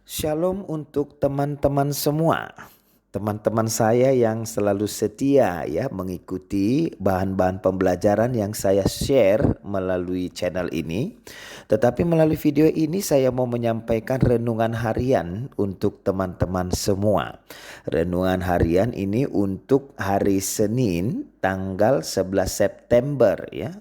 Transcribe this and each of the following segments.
Shalom untuk teman-teman semua. Teman-teman saya yang selalu setia ya mengikuti bahan-bahan pembelajaran yang saya share melalui channel ini. Tetapi melalui video ini saya mau menyampaikan renungan harian untuk teman-teman semua. Renungan harian ini untuk hari Senin tanggal 11 September ya.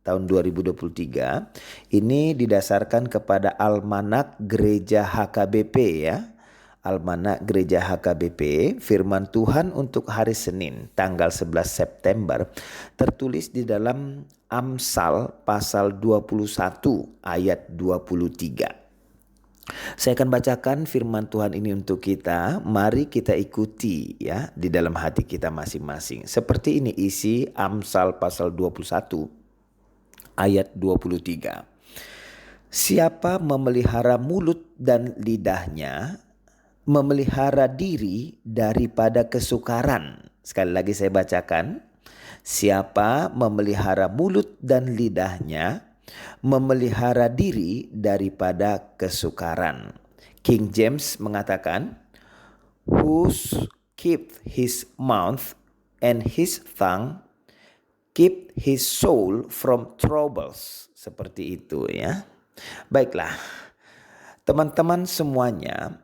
Tahun 2023 ini didasarkan kepada Almanak Gereja HKBP ya. Almanak Gereja HKBP, firman Tuhan untuk hari Senin tanggal 11 September tertulis di dalam Amsal pasal 21 ayat 23. Saya akan bacakan firman Tuhan ini untuk kita. Mari kita ikuti ya di dalam hati kita masing-masing. Seperti ini isi Amsal pasal 21 ayat 23. Siapa memelihara mulut dan lidahnya, memelihara diri daripada kesukaran. Sekali lagi saya bacakan. Siapa memelihara mulut dan lidahnya, memelihara diri daripada kesukaran. King James mengatakan, who keep his mouth and his tongue, keep his soul from troubles. Seperti itu ya. Baiklah, teman-teman semuanya,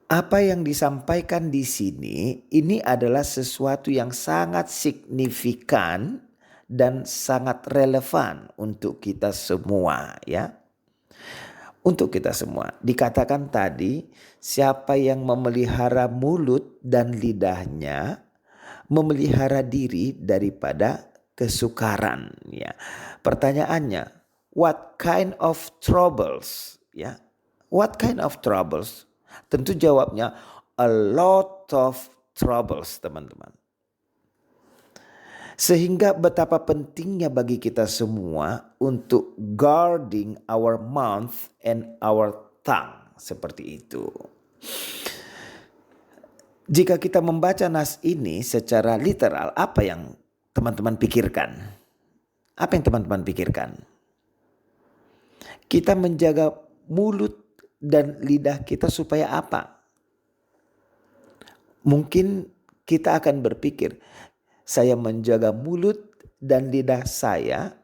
apa yang disampaikan di sini ini adalah sesuatu yang sangat signifikan dan sangat relevan untuk kita semua ya. Untuk kita semua. Dikatakan tadi, siapa yang memelihara mulut dan lidahnya, memelihara diri daripada kesukaran ya. Pertanyaannya, what kind of troubles ya? What kind of troubles? Tentu jawabnya a lot of troubles, teman-teman. Sehingga betapa pentingnya bagi kita semua untuk guarding our mouth and our tongue. Seperti itu. Jika kita membaca nas ini secara literal, apa yang teman-teman pikirkan? Apa yang teman-teman pikirkan? Kita menjaga mulut dan lidah kita supaya apa? Mungkin kita akan berpikir, saya menjaga mulut dan lidah saya,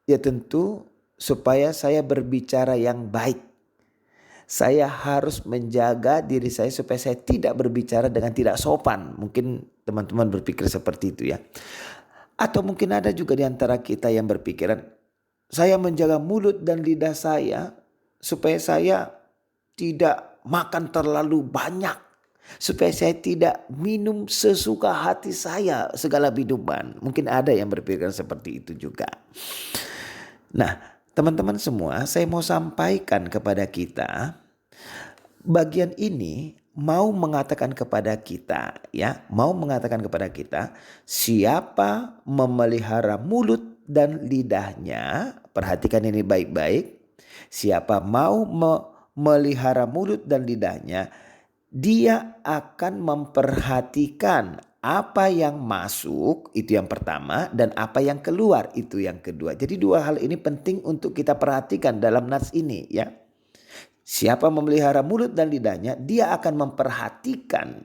ya tentu supaya saya berbicara yang baik. Saya harus menjaga diri saya supaya saya tidak berbicara dengan tidak sopan. Mungkin teman-teman berpikir seperti itu ya. Atau mungkin ada juga di antara kita yang berpikiran, saya menjaga mulut dan lidah saya supaya saya tidak makan terlalu banyak. Supaya saya tidak minum sesuka hati saya segala minuman. Mungkin ada yang berpikir seperti itu juga. Nah, teman-teman semua, saya mau sampaikan kepada kita, bagian ini mau mengatakan kepada kita ya, mau mengatakan kepada kita, siapa memelihara mulut dan lidahnya, perhatikan ini baik-baik, siapa mau memelihara mulut dan lidahnya, dia akan memperhatikan apa yang masuk, itu yang pertama, dan apa yang keluar, itu yang kedua. Jadi dua hal ini penting untuk kita perhatikan dalam nats ini ya. Siapa memelihara mulut dan lidahnya, dia akan memperhatikan,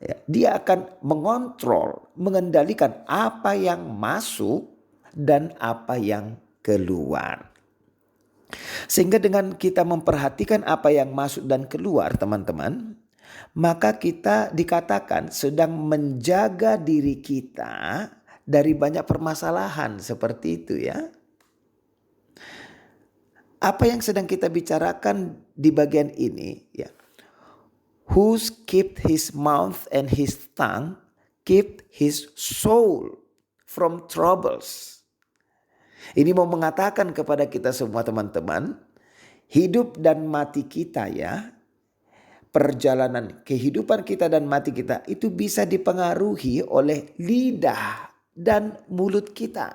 ya, dia akan mengontrol, mengendalikan apa yang masuk dan apa yang keluar. Sehingga dengan kita memperhatikan apa yang masuk dan keluar, teman-teman, maka kita dikatakan sedang menjaga diri kita dari banyak permasalahan seperti itu ya. Apa yang sedang kita bicarakan di bagian ini ya. Who keep his mouth and his tongue, keep his soul from troubles. Ini mau mengatakan kepada kita semua teman-teman, hidup dan mati kita ya, perjalanan kehidupan kita dan mati kita itu bisa dipengaruhi oleh lidah dan mulut kita.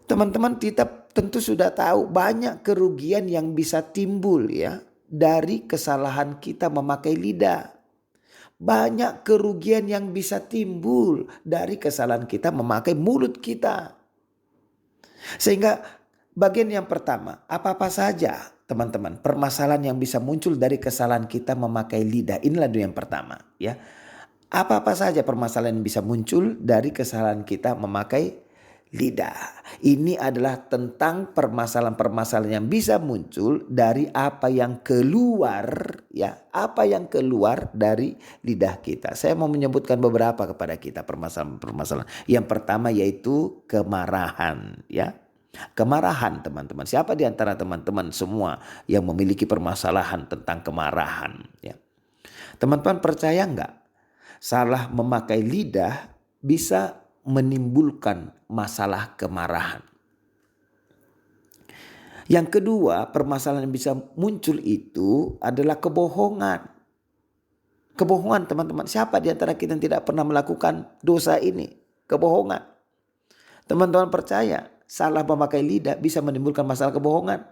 Teman-teman, kita tentu sudah tahu banyak kerugian yang bisa timbul ya dari kesalahan kita memakai lidah. Banyak kerugian yang bisa timbul dari kesalahan kita memakai mulut kita. Sehingga bagian yang pertama, apa-apa saja teman-teman, permasalahan yang bisa muncul dari kesalahan kita memakai lidah. Inilah dulu yang pertama, ya. Apa-apa saja permasalahan yang bisa muncul dari kesalahan kita memakai lidah. Ini adalah tentang permasalahan-permasalahan yang bisa muncul dari apa yang keluar, ya, apa yang keluar dari lidah kita. Saya mau menyebutkan beberapa kepada kita permasalahan-permasalahan. Yang pertama yaitu kemarahan, ya. Kemarahan, teman-teman. Siapa di antara teman-teman semua yang memiliki permasalahan tentang kemarahan, ya? Teman-teman percaya enggak? Salah memakai lidah bisa menimbulkan masalah kemarahan. Yang kedua, permasalahan yang bisa muncul itu adalah kebohongan. Kebohongan, teman-teman. Siapa di antara kita yang tidak pernah melakukan dosa ini? Kebohongan. Teman-teman percaya salah memakai lidah bisa menimbulkan masalah kebohongan.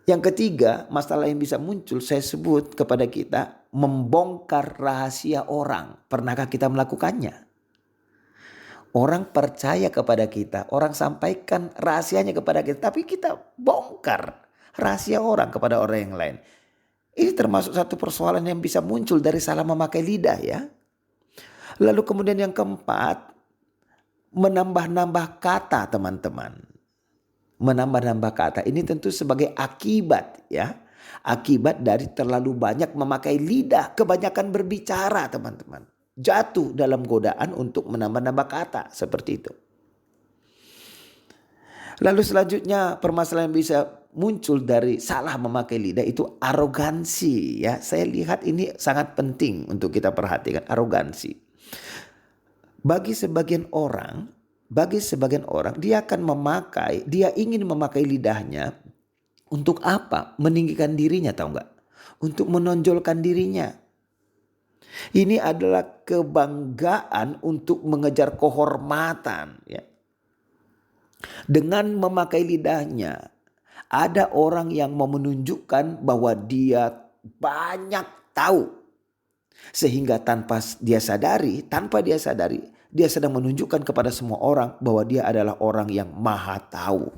Yang ketiga, masalah yang bisa muncul saya sebut kepada kita membongkar rahasia orang. Pernahkah kita melakukannya? Orang percaya kepada kita, orang sampaikan rahasianya kepada kita, tapi kita bongkar rahasia orang kepada orang yang lain. Ini termasuk satu persoalan yang bisa muncul dari salah memakai lidah, ya. Lalu kemudian yang keempat, menambah-nambah kata, teman-teman. Menambah-nambah kata ini tentu sebagai akibat, ya. Akibat dari terlalu banyak memakai lidah, kebanyakan berbicara, teman-teman. Jatuh dalam godaan untuk menambah-nambah kata seperti itu. Lalu selanjutnya permasalahan yang bisa muncul dari salah memakai lidah itu arogansi, ya. Saya lihat ini sangat penting untuk kita perhatikan, arogansi. Bagi sebagian orang dia ingin memakai lidahnya untuk apa? Meninggikan dirinya, tahu nggak? Untuk menonjolkan dirinya. Ini adalah kebanggaan untuk mengejar kehormatan, ya. Dengan memakai lidahnya, ada orang yang mau menunjukkan bahwa dia banyak tahu. Sehingga tanpa dia sadari, dia sedang menunjukkan kepada semua orang bahwa dia adalah orang yang maha tahu.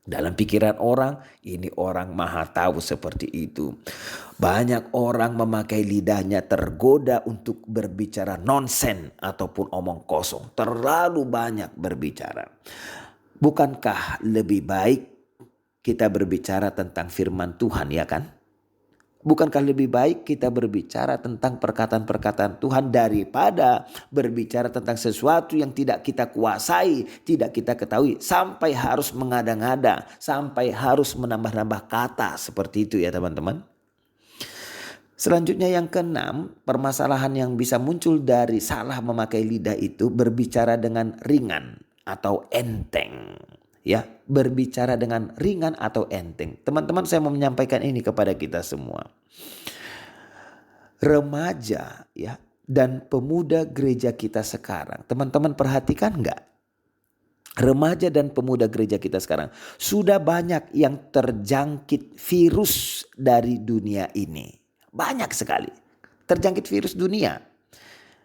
Dalam pikiran orang, ini orang maha tahu seperti itu. Banyak orang memakai lidahnya tergoda untuk berbicara nonsen ataupun omong kosong. Terlalu banyak berbicara. Bukankah lebih baik kita berbicara tentang firman Tuhan, ya kan? Bukankah lebih baik kita berbicara tentang perkataan-perkataan Tuhan daripada berbicara tentang sesuatu yang tidak kita kuasai, tidak kita ketahui, sampai harus mengada-ngada, sampai harus menambah-nambah kata seperti itu, ya teman-teman. Selanjutnya yang keenam, permasalahan yang bisa muncul dari salah memakai lidah itu berbicara dengan ringan atau enteng. Ya, berbicara dengan ringan atau enteng. Teman-teman, saya mau menyampaikan ini kepada kita semua. Remaja, ya, dan pemuda gereja kita sekarang, teman-teman perhatikan enggak? Remaja dan pemuda gereja kita sekarang sudah banyak yang terjangkit virus dari dunia ini. Banyak sekali terjangkit virus dunia.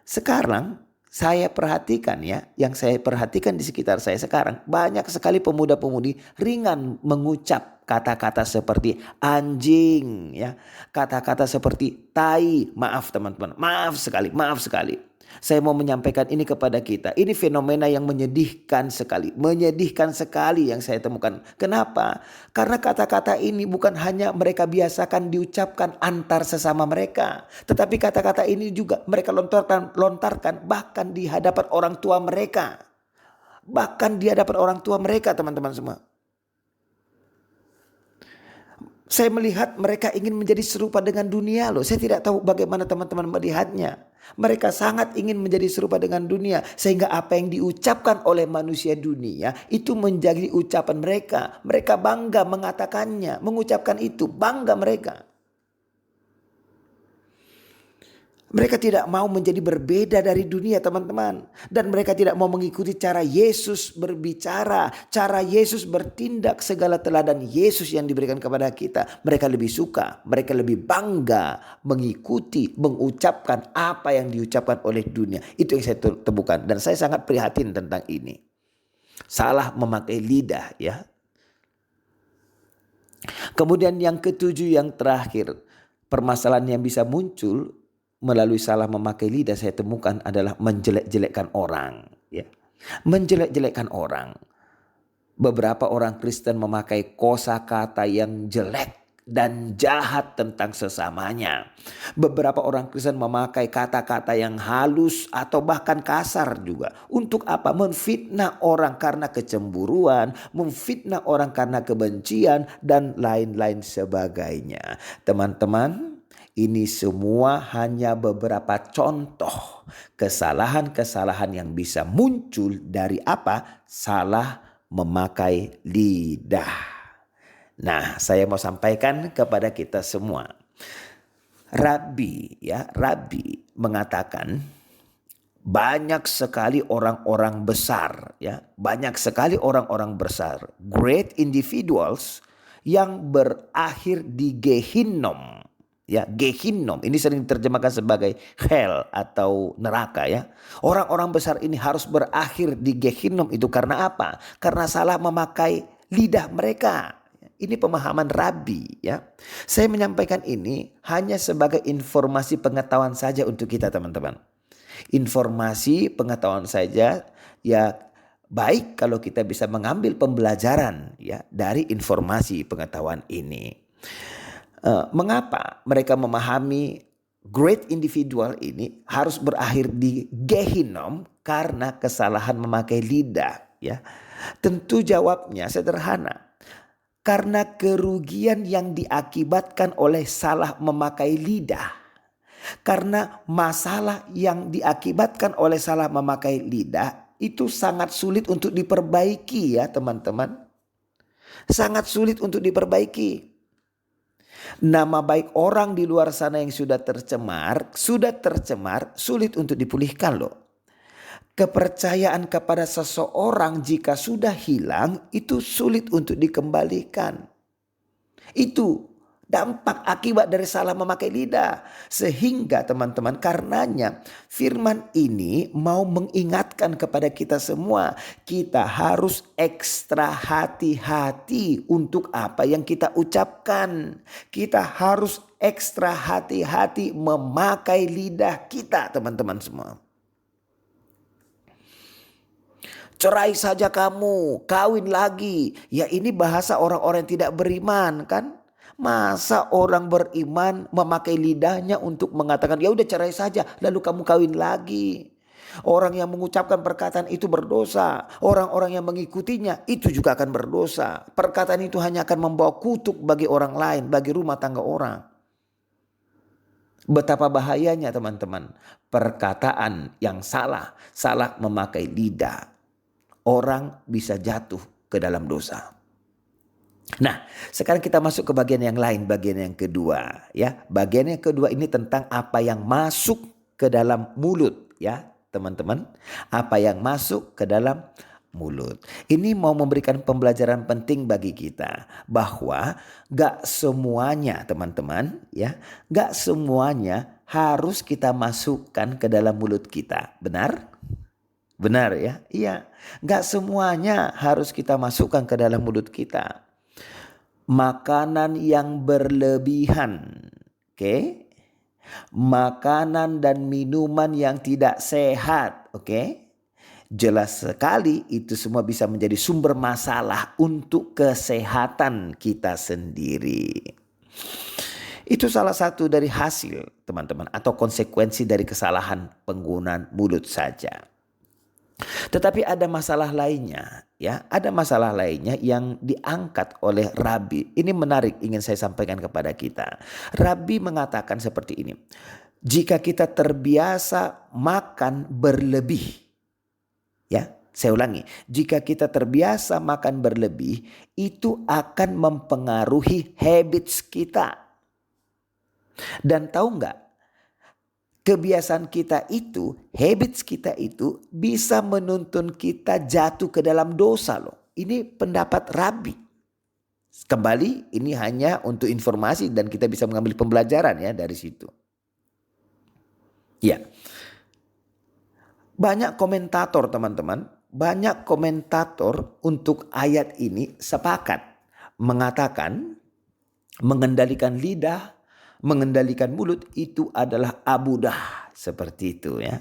Sekarang saya perhatikan, ya, yang saya perhatikan di sekitar saya sekarang, banyak sekali pemuda-pemudi ringan mengucap kata-kata seperti anjing, ya, kata-kata seperti tai. Maaf teman-teman, maaf sekali. Saya mau menyampaikan ini kepada kita. Ini fenomena yang menyedihkan sekali yang saya temukan. Kenapa? Karena kata-kata ini bukan hanya mereka biasakan diucapkan antar sesama mereka, tetapi kata-kata ini juga mereka lontarkan bahkan di hadapan orang tua mereka. Bahkan di hadapan orang tua mereka, teman-teman semua. Saya melihat mereka ingin menjadi serupa dengan dunia loh. Saya tidak tahu bagaimana teman-teman melihatnya. Mereka sangat ingin menjadi serupa dengan dunia. Sehingga apa yang diucapkan oleh manusia dunia itu menjadi ucapan mereka. Mereka bangga mengatakannya, mengucapkan itu, bangga mereka. Mereka tidak mau menjadi berbeda dari dunia, teman-teman. Dan mereka tidak mau mengikuti cara Yesus berbicara, cara Yesus bertindak, segala teladan Yesus yang diberikan kepada kita. Mereka lebih suka, mereka lebih bangga mengikuti, mengucapkan apa yang diucapkan oleh dunia. Itu yang saya temukan dan saya sangat prihatin tentang ini. Salah memakai lidah, ya. Kemudian yang ketujuh, yang terakhir, permasalahan yang bisa muncul melalui salah memakai lidah saya temukan adalah menjelek-jelekkan orang, ya. Menjelek-jelekkan orang. Beberapa orang Kristen memakai kosakata yang jelek dan jahat tentang sesamanya. Beberapa orang Kristen memakai kata-kata yang halus atau bahkan kasar juga. Untuk apa? Memfitnah orang karena kecemburuan, memfitnah orang karena kebencian, dan lain-lain sebagainya. Teman-teman, ini semua hanya beberapa contoh kesalahan-kesalahan yang bisa muncul dari apa? Salah memakai lidah. Nah, saya mau sampaikan kepada kita semua. Rabi mengatakan banyak sekali orang-orang besar, ya, banyak sekali orang-orang besar, great individuals yang berakhir di Gehinnom. Ya, Gehinnom ini sering diterjemahkan sebagai hell atau neraka, ya. Orang-orang besar ini harus berakhir di Gehinnom itu karena apa? Karena salah memakai lidah mereka. Ini pemahaman Rabi, ya. Saya menyampaikan ini hanya sebagai informasi pengetahuan saja untuk kita, teman-teman. Informasi pengetahuan saja, ya. Baik kalau kita bisa mengambil pembelajaran, ya, dari informasi pengetahuan ini. Mengapa mereka memahami great individual ini harus berakhir di Gehinnom karena kesalahan memakai lidah, ya? Tentu jawabnya sederhana. Karena kerugian yang diakibatkan oleh salah memakai lidah. Karena masalah yang diakibatkan oleh salah memakai lidah itu sangat sulit untuk diperbaiki, ya teman-teman. Sangat sulit untuk diperbaiki. Nama baik orang di luar sana yang sudah tercemar, sulit untuk dipulihkan loh. Kepercayaan kepada seseorang jika sudah hilang itu sulit untuk dikembalikan. Itu dampak akibat dari salah memakai lidah. Sehingga teman-teman, karenanya firman ini mau mengingatkan kepada kita semua. Kita harus ekstra hati-hati untuk apa yang kita ucapkan. Kita harus ekstra hati-hati memakai lidah kita, teman-teman semua. Cerai saja kamu, kawin lagi. Ya, ini bahasa orang-orang yang tidak beriman, kan? Masa orang beriman memakai lidahnya untuk mengatakan ya udah cerai saja lalu kamu kawin lagi. Orang yang mengucapkan perkataan itu berdosa. Orang-orang yang mengikutinya itu juga akan berdosa. Perkataan itu hanya akan membawa kutuk bagi orang lain, bagi rumah tangga orang. Betapa bahayanya teman-teman perkataan yang salah memakai lidah. Orang bisa jatuh ke dalam dosa. Nah, sekarang kita masuk ke bagian yang lain, bagian yang kedua, ya. Bagian yang kedua ini tentang apa yang masuk ke dalam mulut, ya, teman-teman. Apa yang masuk ke dalam mulut. Ini mau memberikan pembelajaran penting bagi kita bahwa gak semuanya, teman-teman, ya, gak semuanya harus kita masukkan ke dalam mulut kita. Benar? Benar, ya? Iya. Gak semuanya harus kita masukkan ke dalam mulut kita. Makanan yang berlebihan, oke? Makanan dan minuman yang tidak sehat, oke? Jelas sekali itu semua bisa menjadi sumber masalah untuk kesehatan kita sendiri. Itu salah satu dari hasil, teman-teman, atau konsekuensi dari kesalahan penggunaan mulut saja. Tetapi ada masalah lainnya, ya, ada masalah lainnya yang diangkat oleh Rabi. Ini menarik, ingin saya sampaikan kepada kita. Rabi mengatakan seperti ini. Jika kita terbiasa makan berlebih, ya, saya ulangi. Jika kita terbiasa makan berlebih, itu akan mempengaruhi habits kita. Dan tahu nggak? Kebiasaan kita itu, habits kita itu bisa menuntun kita jatuh ke dalam dosa loh. Ini pendapat Rabi. Kembali ini hanya untuk informasi dan kita bisa mengambil pembelajaran ya dari situ. Ya. Banyak komentator teman-teman, banyak komentator untuk ayat ini sepakat mengatakan mengendalikan lidah, mengendalikan mulut itu adalah abudah, seperti itu ya.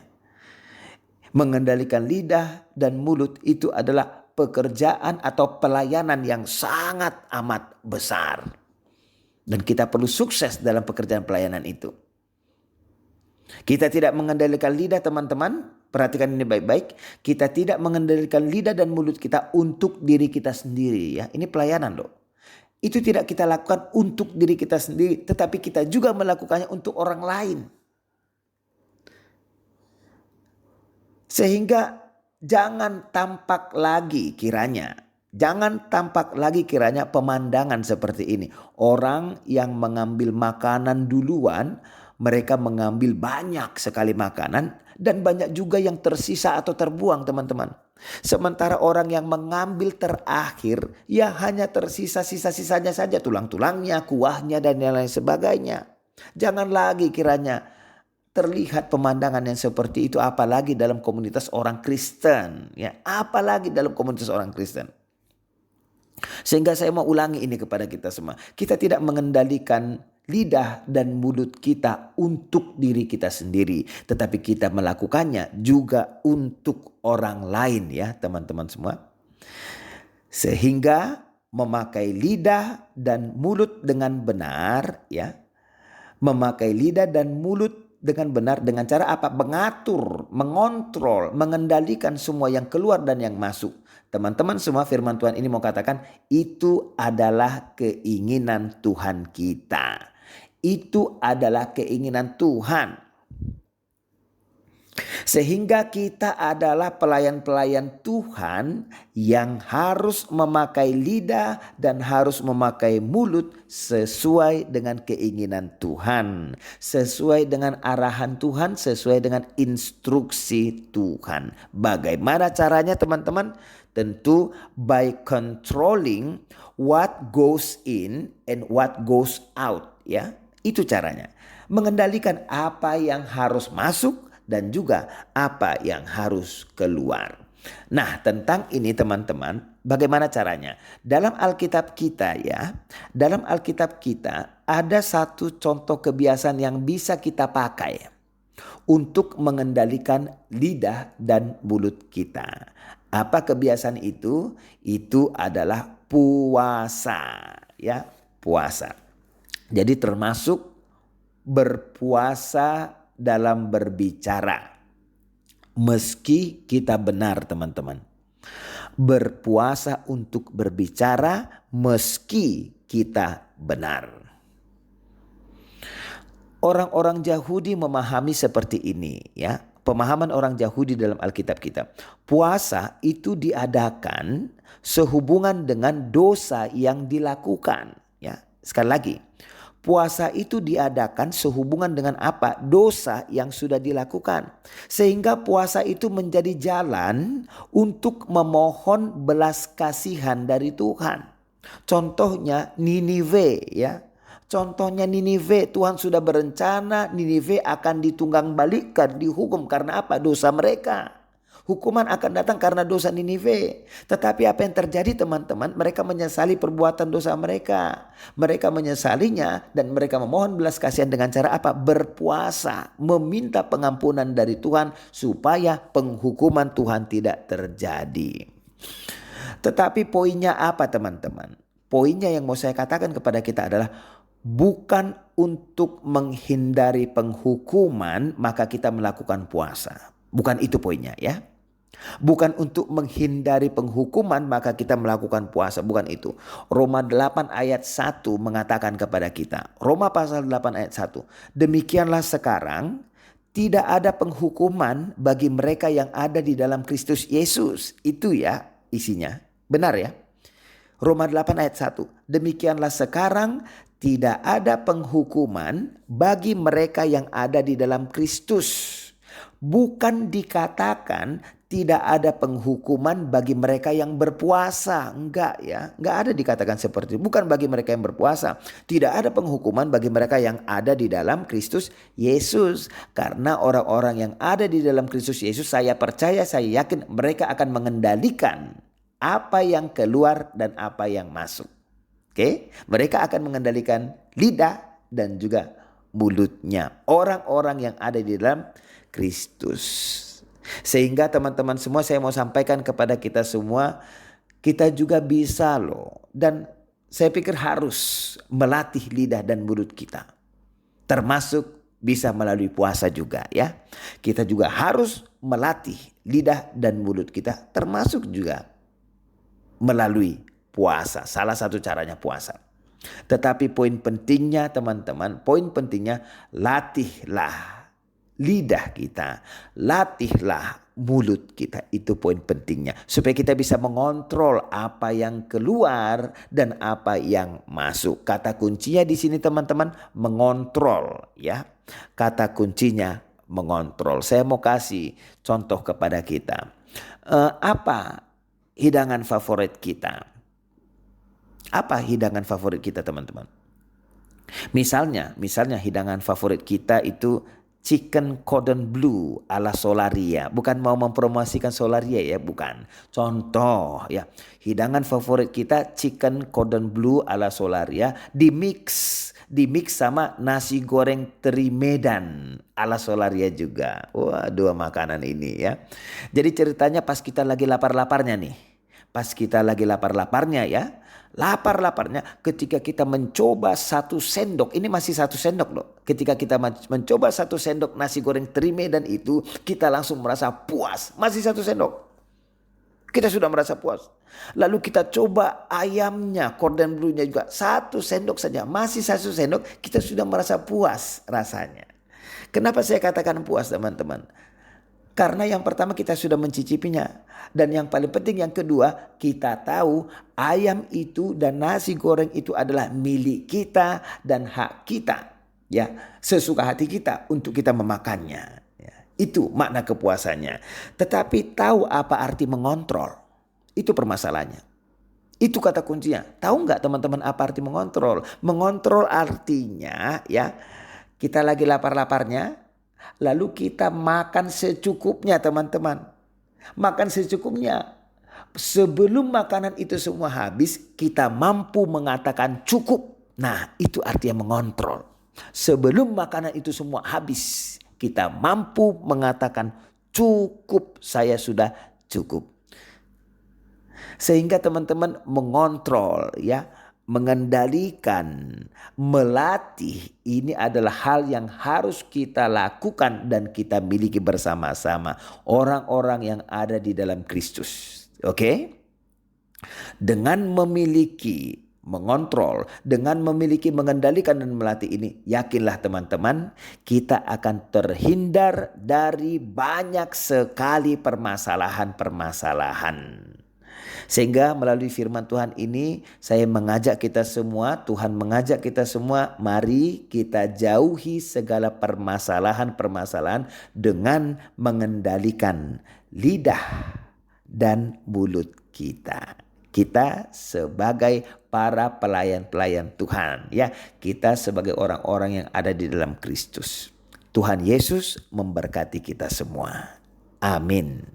Mengendalikan lidah dan mulut itu adalah pekerjaan atau pelayanan yang sangat amat besar. Dan kita perlu sukses dalam pekerjaan pelayanan itu. Kita tidak mengendalikan lidah, teman-teman. Perhatikan ini baik-baik. Kita tidak mengendalikan lidah dan mulut kita untuk diri kita sendiri ya. Ini pelayanan loh. Itu tidak kita lakukan untuk diri kita sendiri, tetapi kita juga melakukannya untuk orang lain. Sehingga jangan tampak lagi kiranya pemandangan seperti ini. Orang yang mengambil makanan duluan, mereka mengambil banyak sekali makanan dan banyak juga yang tersisa atau terbuang, teman-teman. Sementara orang yang mengambil terakhir, ya hanya tersisa sisa-sisanya saja, tulang-tulangnya, kuahnya dan lain-lain sebagainya. Jangan lagi kiranya terlihat pemandangan yang seperti itu, apalagi dalam komunitas orang Kristen, ya, apalagi dalam komunitas orang Kristen. Sehingga saya mau ulangi ini kepada kita semua. Kita tidak mengendalikan lidah dan mulut kita untuk diri kita sendiri, tetapi kita melakukannya juga untuk orang lain ya, teman-teman semua. Sehingga memakai lidah dan mulut dengan benar ya. Memakai lidah dan mulut dengan benar dengan cara apa? Mengatur, mengontrol, mengendalikan semua yang keluar dan yang masuk. Teman-teman semua, firman Tuhan ini mau katakan itu adalah keinginan Tuhan kita. Itu adalah keinginan Tuhan. Sehingga kita adalah pelayan-pelayan Tuhan yang harus memakai lidah dan harus memakai mulut sesuai dengan keinginan Tuhan. Sesuai dengan arahan Tuhan, sesuai dengan instruksi Tuhan. Bagaimana caranya, teman-teman? Tentu by controlling what goes in and what goes out ya. Itu caranya. Mengendalikan apa yang harus masuk dan juga apa yang harus keluar. Nah, tentang ini teman-teman, bagaimana caranya? Dalam Alkitab kita ya, dalam Alkitab kita ada satu contoh kebiasaan yang bisa kita pakai untuk mengendalikan lidah dan mulut kita. Apa kebiasaan itu? Itu adalah puasa ya, puasa. Jadi termasuk berpuasa dalam berbicara. Meski kita benar, teman-teman. Berpuasa untuk berbicara meski kita benar. Orang-orang Yahudi memahami seperti ini ya. Pemahaman orang Yahudi dalam Alkitab kita. Puasa itu diadakan sehubungan dengan dosa yang dilakukan ya. Sekali lagi. Puasa itu diadakan sehubungan dengan apa? Dosa yang sudah dilakukan. Sehingga puasa itu menjadi jalan untuk memohon belas kasihan dari Tuhan. Contohnya Niniwe ya. Contohnya Niniwe, Tuhan sudah berencana Niniwe akan ditunggang-balikkan, dihukum karena apa? Dosa mereka. Hukuman akan datang karena dosa Niniwe. Tetapi apa yang terjadi, teman-teman? Mereka menyesali perbuatan dosa mereka. Mereka menyesalinya dan mereka memohon belas kasihan dengan cara apa? Berpuasa. Meminta pengampunan dari Tuhan supaya penghukuman Tuhan tidak terjadi. Tetapi poinnya apa, teman-teman? Poinnya yang mau saya katakan kepada kita adalah bukan untuk menghindari penghukuman maka kita melakukan puasa. Bukan itu poinnya ya. Bukan untuk menghindari penghukuman maka kita melakukan puasa. Bukan itu. Roma 8 ayat 1 mengatakan kepada kita. Roma pasal 8 ayat 1. Demikianlah sekarang tidak ada penghukuman bagi mereka yang ada di dalam Kristus Yesus. Itu ya isinya. Benar ya. Roma 8 ayat 1. Demikianlah sekarang tidak ada penghukuman bagi mereka yang ada di dalam Kristus. Bukan dikatakan tidak ada penghukuman bagi mereka yang berpuasa. Enggak ya. Enggak ada dikatakan seperti itu. Bukan bagi mereka yang berpuasa. Tidak ada penghukuman bagi mereka yang ada di dalam Kristus Yesus. Karena orang-orang yang ada di dalam Kristus Yesus, saya percaya, saya yakin mereka akan mengendalikan apa yang keluar dan apa yang masuk. Oke, mereka akan mengendalikan lidah dan juga mulutnya. Orang-orang yang ada di dalam Kristus. Sehingga teman-teman semua, saya mau sampaikan kepada kita semua, kita juga bisa loh. Dan saya pikir harus melatih lidah dan mulut kita. Termasuk bisa melalui puasa juga ya. Kita juga harus melatih lidah dan mulut kita, termasuk juga melalui puasa. Salah satu caranya puasa. Tetapi poin pentingnya teman-teman, latihlah lidah kita, latihlah mulut kita. Itu poin pentingnya, supaya kita bisa mengontrol apa yang keluar dan apa yang masuk. Kata kuncinya di sini teman-teman, mengontrol ya. Kata kuncinya mengontrol. Saya mau kasih contoh kepada kita. Apa hidangan favorit kita? Apa hidangan favorit kita teman-teman? Misalnya hidangan favorit kita itu chicken cordon bleu ala Solaria. Bukan mau mempromosikan Solaria ya, bukan. Contoh ya, hidangan favorit kita chicken cordon bleu ala Solaria dimix sama nasi goreng teri Medan ala Solaria juga. Wah, dua makanan ini ya. Jadi ceritanya pas kita lagi lapar-laparnya nih. Lapar-laparnya ketika kita mencoba 1 sendok, ini masih 1 sendok loh. Ketika kita mencoba 1 sendok nasi goreng teri Medan itu, kita langsung merasa puas. Masih 1 sendok. Kita sudah merasa puas. Lalu kita coba ayamnya, cordon bleu-nya juga 1 sendok saja. Masih 1 sendok, kita sudah merasa puas rasanya. Kenapa saya katakan puas teman-teman? Karena yang pertama kita sudah mencicipinya. Dan yang paling penting yang kedua, kita tahu ayam itu dan nasi goreng itu adalah milik kita dan hak kita. Ya, sesuka hati kita untuk kita memakannya. Ya, itu makna kepuasannya. Tetapi tahu apa arti mengontrol? Itu permasalahannya. Itu kata kuncinya. Tahu nggak teman-teman apa arti mengontrol? Mengontrol artinya ya, kita lagi lapar-laparnya. Lalu kita makan secukupnya teman-teman. Makan secukupnya. Sebelum makanan itu semua habis, kita mampu mengatakan cukup. Nah, itu artinya mengontrol. Sebelum makanan itu semua habis, kita mampu mengatakan cukup, saya sudah cukup. Sehingga teman-teman mengontrol ya, mengendalikan, melatih, ini adalah hal yang harus kita lakukan dan kita miliki bersama-sama orang-orang yang ada di dalam Kristus. Oke? Dengan memiliki, mengontrol, dengan memiliki, mengendalikan dan melatih ini, yakinlah teman-teman, kita akan terhindar dari banyak sekali permasalahan-permasalahan. Sehingga melalui firman Tuhan ini saya mengajak kita semua, Tuhan mengajak kita semua, mari kita jauhi segala permasalahan-permasalahan dengan mengendalikan lidah dan mulut kita. Kita sebagai para pelayan-pelayan Tuhan ya, kita sebagai orang-orang yang ada di dalam Kristus. Tuhan Yesus memberkati kita semua. Amin.